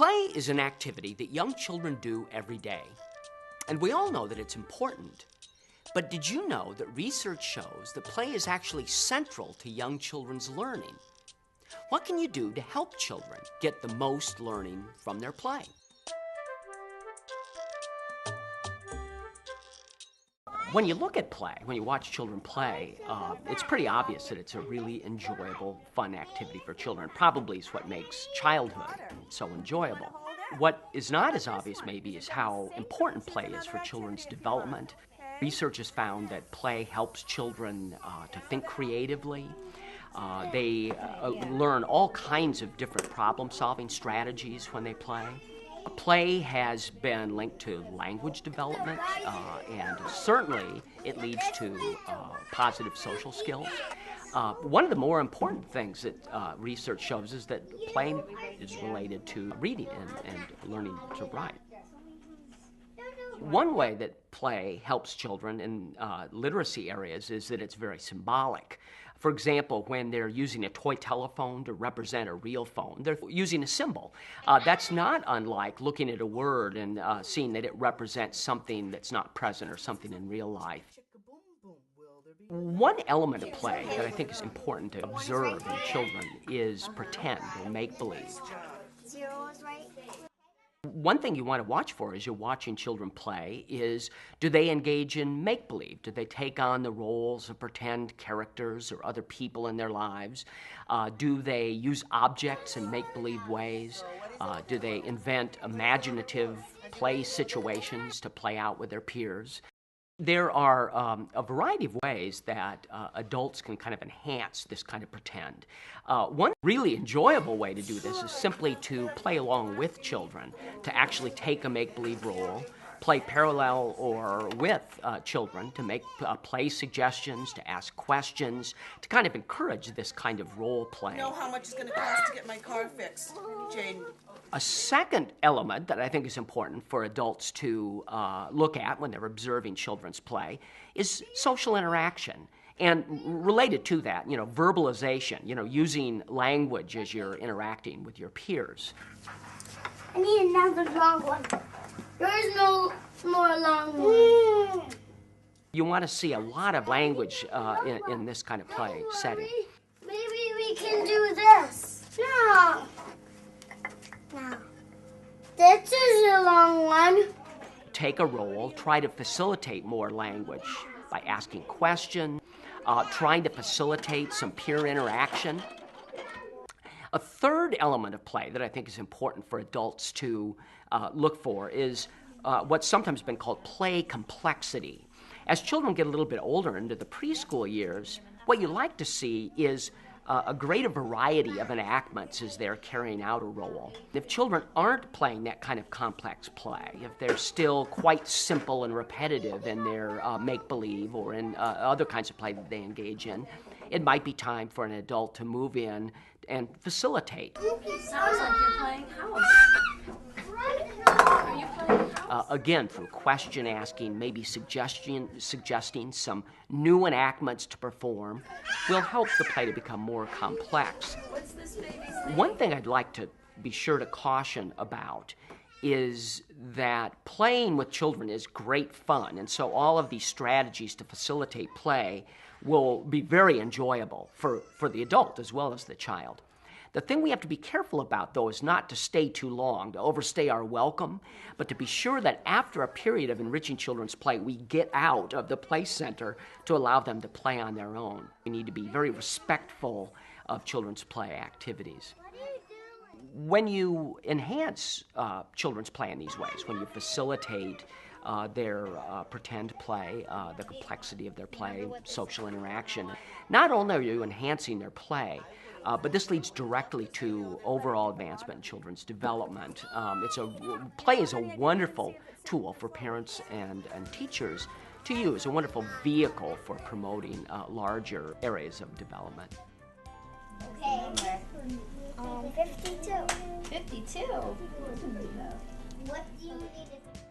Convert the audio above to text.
Play is an activity that young children do every day. And we all know that it's important. But did you know that research shows that play is actually central to young children's learning? What can you do to help children get the most learning from their play? When you look at play, when you watch children play, it's pretty obvious that it's a really enjoyable, fun activity for children. Probably is what makes childhood so enjoyable. What is not as obvious, maybe, is how important play is for children's development. Research has found that play helps children to think creatively. They learn all kinds of different problem-solving strategies when they play. Play has been linked to language development, and certainly it leads to positive social skills. One of the more important things that research shows is that play is related to reading and learning to write. One way that play helps children in literacy areas is that it's very symbolic. For example, when they're using a toy telephone to represent a real phone, they're using a symbol. That's not unlike looking at a word and seeing that it represents something that's not present or something in real life. One element of play that I think is important to observe in children is pretend or make-believe. One thing you want to watch for as you're watching children play is, do they engage in make-believe? Do they take on the roles of pretend characters or other people in their lives? Do they use objects in make-believe ways? Do they invent imaginative play situations to play out with their peers? There are a variety of ways that adults can kind of enhance this kind of pretend. One really enjoyable way to do this is simply to play along with children, to actually take a make-believe role, play parallel or with children, to make play suggestions, to ask questions, to kind of encourage this kind of role play. You know how much it's going to cost to get my car fixed, Jane? A second element that I think is important for adults to look at when they're observing children's play is social interaction. And related to that, verbalization, using language as you're interacting with your peers. I need another long one. There is no more long one. You want to see a lot of language in this kind of play setting. Maybe we can do this. No. No. This is a long one. Take a role, try to facilitate more language by asking questions, trying to facilitate some peer interaction. A third element of play that I think is important for adults to look for is what's sometimes been called play complexity. As children get a little bit older into the preschool years, what you like to see is a greater variety of enactments as they're carrying out a role. If children aren't playing that kind of complex play, if they're still quite simple and repetitive in their make-believe or in other kinds of play that they engage in, it might be time for an adult to move in and facilitate. Sounds like you're playing house. Are you playing house? Again, through question asking, maybe suggesting some new enactments to perform, will help the play to become more complex. What's this baby's name? One thing I'd like to be sure to caution about is that playing with children is great fun, and so all of these strategies to facilitate play will be very enjoyable for the adult as well as the child. The thing we have to be careful about, though, is not to stay too long, to overstay our welcome, but to be sure that after a period of enriching children's play, we get out of the play center to allow them to play on their own. We need to be very respectful of children's play activities. When you enhance children's play in these ways, when you facilitate their pretend play, the complexity of their play, social interaction, not only are you enhancing their play, but this leads directly to overall advancement in children's development. Play is a wonderful tool for parents and teachers to use, a wonderful vehicle for promoting larger areas of development. Okay. 52. 52? What do you need to